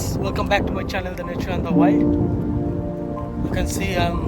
guys, welcome back to my channel, The Nature and the Wild. You can see I'm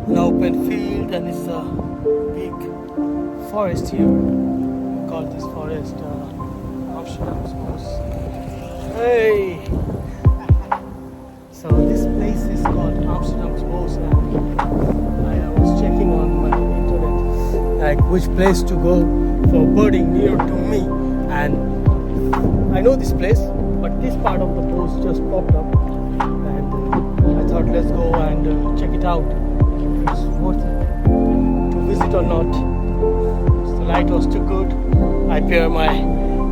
in an open field and it's a big forest here. We call this forest Amsterdamse Bos. Hey! So this place is called Amsterdamse Bos, and I was checking on my internet like which place to go for birding near to me, and I know this place, but this part of the post just popped up and I thought let's go and check it out if it's worth it to visit or not. So the light was too good. I pair my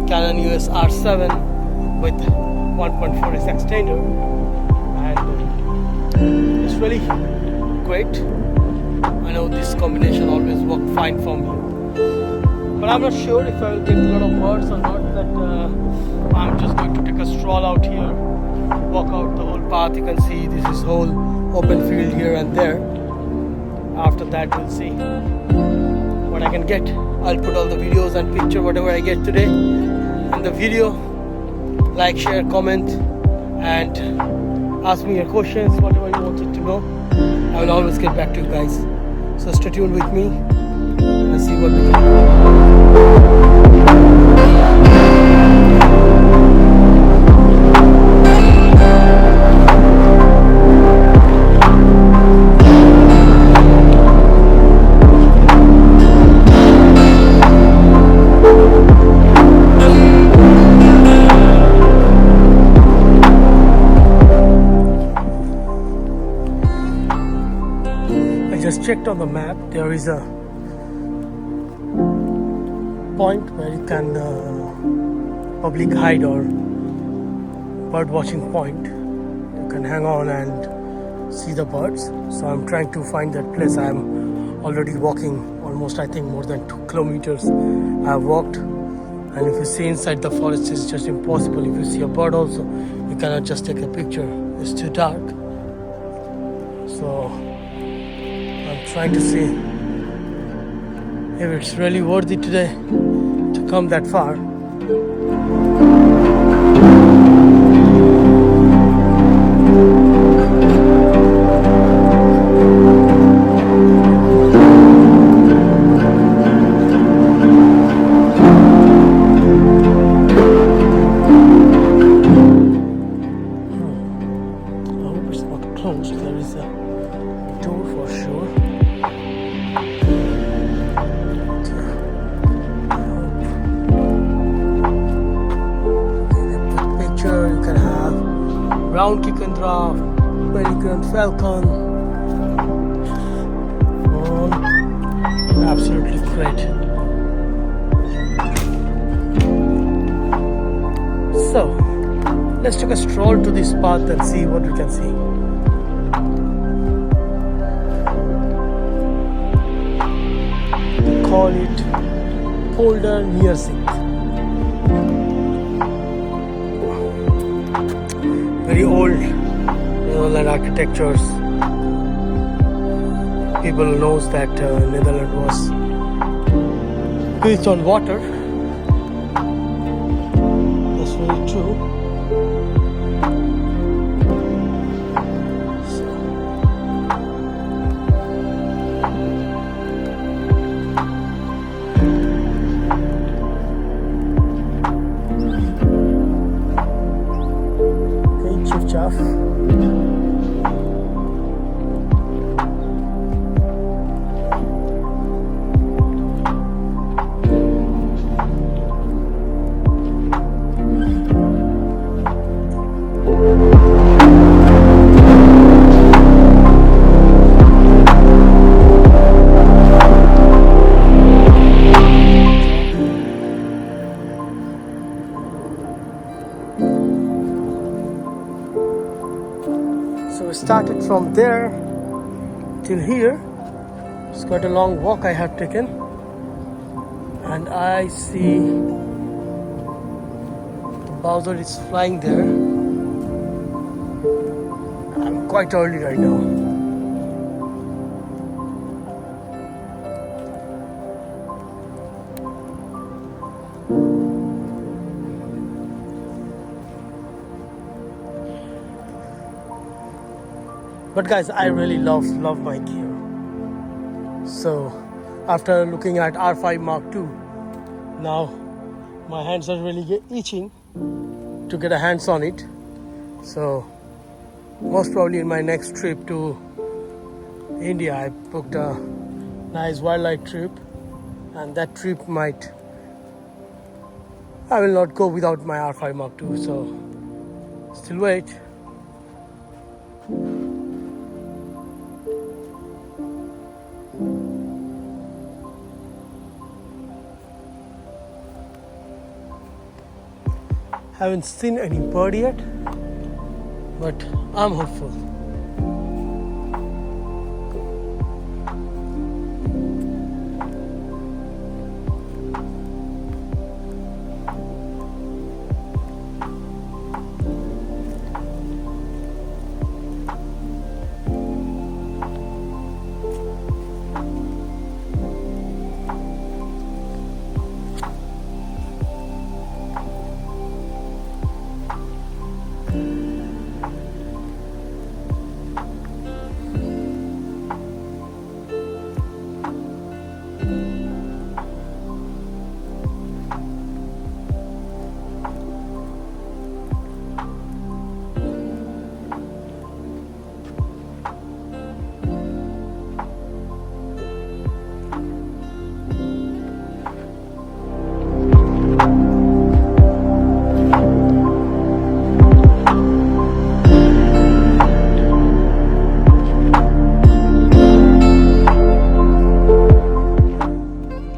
Canon EOS R7 with 1.4S extender and it's really great. I know this combination always worked fine for me, but I'm not sure if I will get a lot of birds or not. That I'm just going to take a stroll out here, walk out the whole path. You can see this is whole open field here and there. After that we'll see what I can get. I'll put all the videos and picture whatever I get today in the video. Like, share, comment and ask me your questions, whatever you wanted to know. I will always get back to you guys. So stay tuned with me and see what we can do. Just checked on the map. There is a point where you can public hide or bird watching point. You can hang on and see the birds. So I'm trying to find that place. I'm already walking almost, I think, more than 2 kilometers. I've walked, and if you see inside the forest, it's just impossible. If you see a bird also, you cannot just take a picture. It's too dark. So I'm trying to see if it's really worthy today to come that far. I hope it's not closed. There is a door for sure. You can have brown kikandra, peregrine falcon. Absolutely great. So let's take a stroll to this path and see what we can see. They call it polder neersink. Very old Netherlands architectures. People knows that Netherlands was built on water. That's very true. Chaff. So we started from there till here. It's quite a long walk I have taken, and I see the bowser is flying there. I'm quite early right now. But guys, I really love my gear. So after looking at R5 Mark II, now my hands are really itching to get a hands on it. So most probably in my next trip to India, I booked a nice wildlife trip, and that trip I will not go without my R5 Mark II. So still wait. Haven't seen any bird yet, but I'm hopeful.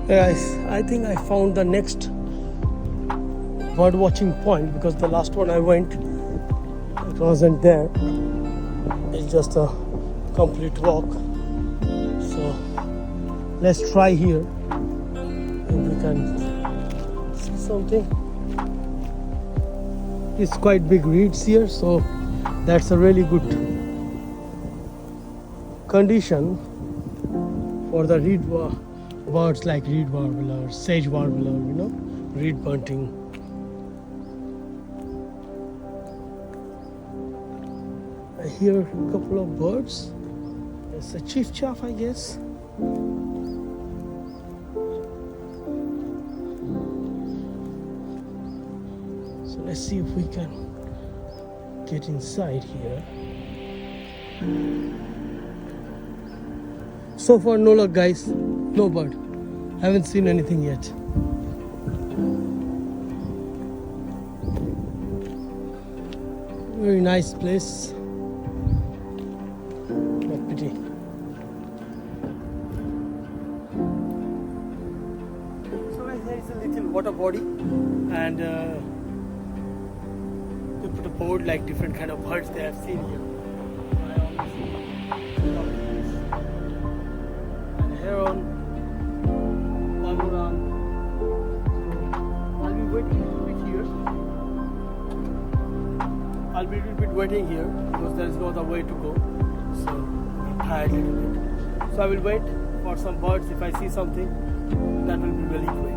Guys, I think I found the next bird watching point, because the last one I went, it wasn't there. It's just a complete walk. So let's try here if we can see something. It's quite big reeds here, so that's a really good condition for the birds like reed warbler, sage warbler, reed bunting. I hear a couple of birds. It's a chief chaff, I guess. So let's see if we can get inside here. So far, no luck, guys. No bird. Haven't seen anything yet. Very nice place. But pity. So there is a little water body, and they put a board like different kind of birds they have seen here. And heron. I'll be a little bit waiting here because there is no other way to go. So I'm tired a little bit. So I will wait for some birds. If I see something, that will be really great.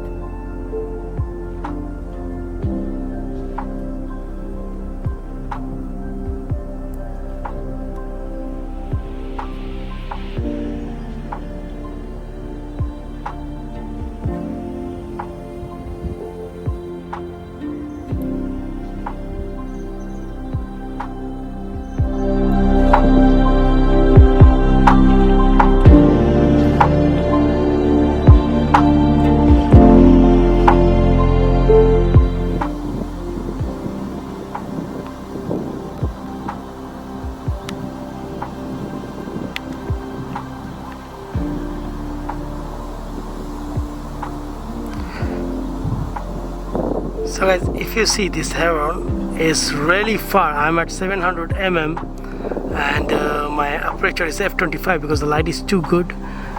So guys, if you see, this heron is really far. I'm at 700 mm and my aperture is f25 because the light is too good,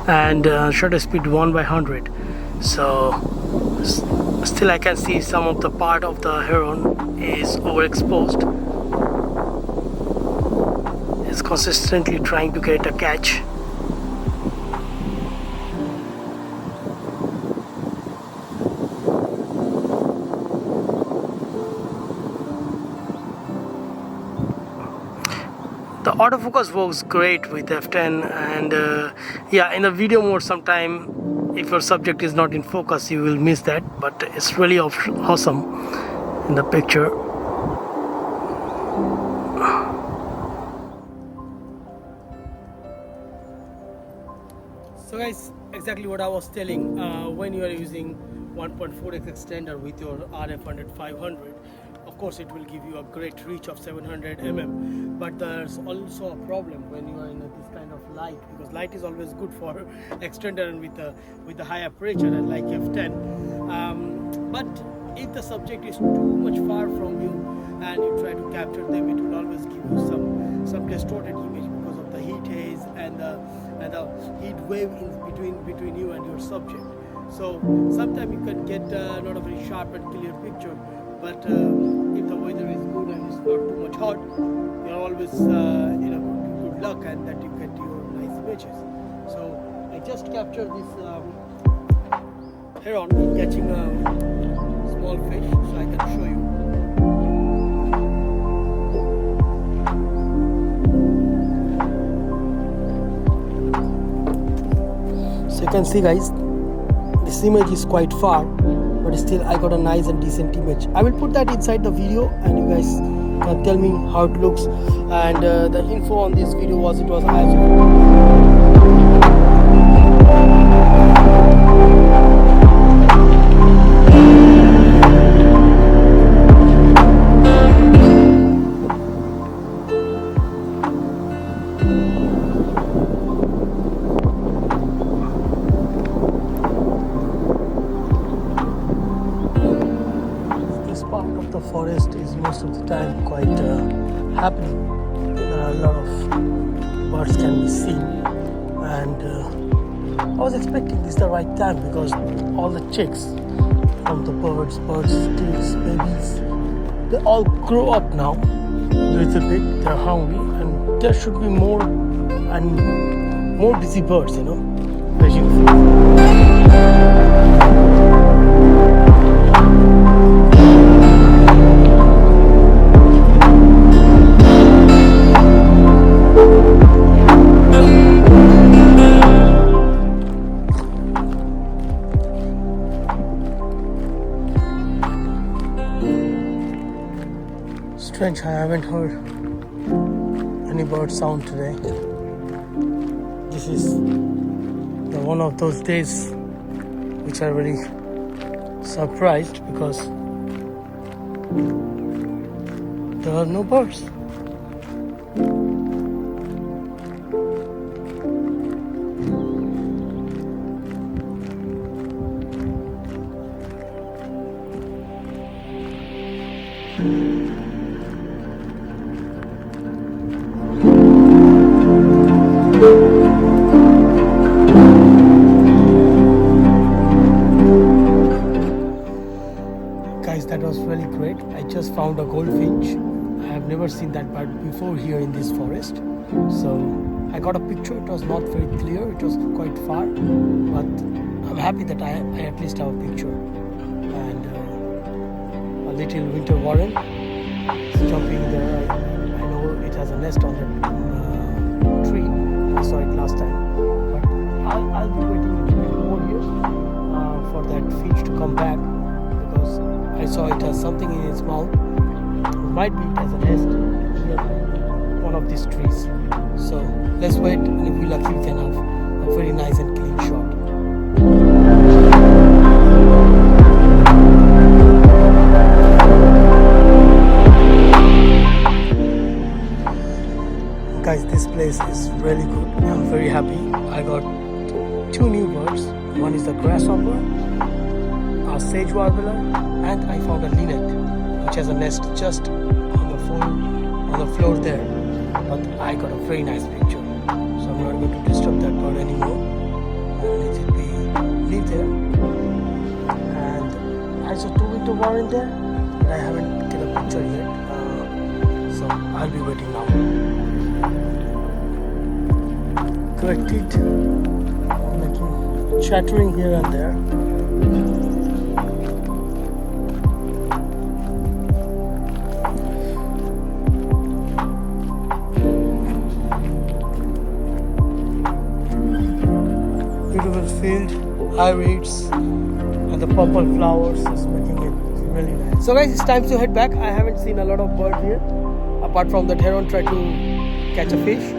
and shutter speed 1/100. So still I can see some of the part of the heron is overexposed. It's consistently trying to get a catch. The autofocus works great with f10, and yeah, in the video mode sometime if your subject is not in focus you will miss that, but it's really awesome in the picture. So guys, exactly what I was telling, when you are using 1.4x extender with your RF 500, of course it will give you a great reach of 700 mm, but there's also a problem when you are in this kind of light, because light is always good for extender and with the high aperture and like f10, but if the subject is too much far from you and you try to capture them, it will always give you some distorted image because of the heat haze and the heat wave in between you and your subject. So sometimes you can get not a very sharp and clear picture, but if the weather is good and it's not too much hot, you're always good luck and that you get your nice images. So I just captured this heron catching a small fish, so I can show you. So you can see guys, this image is quite far, but still I got a nice and decent image. I will put that inside the video and you guys can tell me how it looks. And the info on this video was it was the forest is most of the time quite happening. There are a lot of birds can be seen, and I was expecting this the right time because all the chicks from the birds, stills, babies, they all grow up now a little bit. They're hungry, and there should be more and more busy birds, fetching food. Strange, I haven't heard any bird sound today. This is one of those days which are very surprised because there are no birds. Guys, that was really great. I just found a goldfinch. I have never seen that bird before here in this forest. So I got a picture. It was not very clear. It was quite far, but I'm happy that I at least have a picture. And a little winter warren is jumping there. I know it has a nest on that tree. I saw it last time, but I'll be waiting a little bit more here for that finch to come back, because I saw it has something in its mouth. Might be it has a nest here on one of these trees. So let's wait, and if we're lucky we can have a very nice and clean shot. Guys, this place is really good. I'm very happy. I got 2 new birds. One is the grasshopper, a sage warbler, and I found a linnet which has a nest just on the floor there. But I got a very nice picture, so I'm not going to disturb that bird anymore. Let it leave there. And I saw 2 winter warren there, but I haven't taken a picture yet. So I'll be waiting now. Collected, making chattering here and there. iris and the purple flowers is making it really nice. So guys, it's time to head back. I haven't seen a lot of birds here apart from that heron try to catch a fish.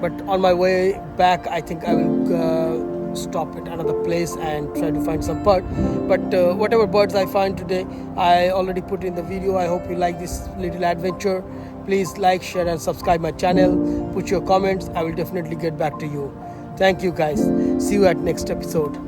But on my way back, I think I will stop at another place and try to find some bird. But whatever birds I find today, I already put in the video. I hope you like this little adventure. Please like, share and subscribe my channel. Put your comments. I will definitely get back to you. Thank you guys. See you at next episode.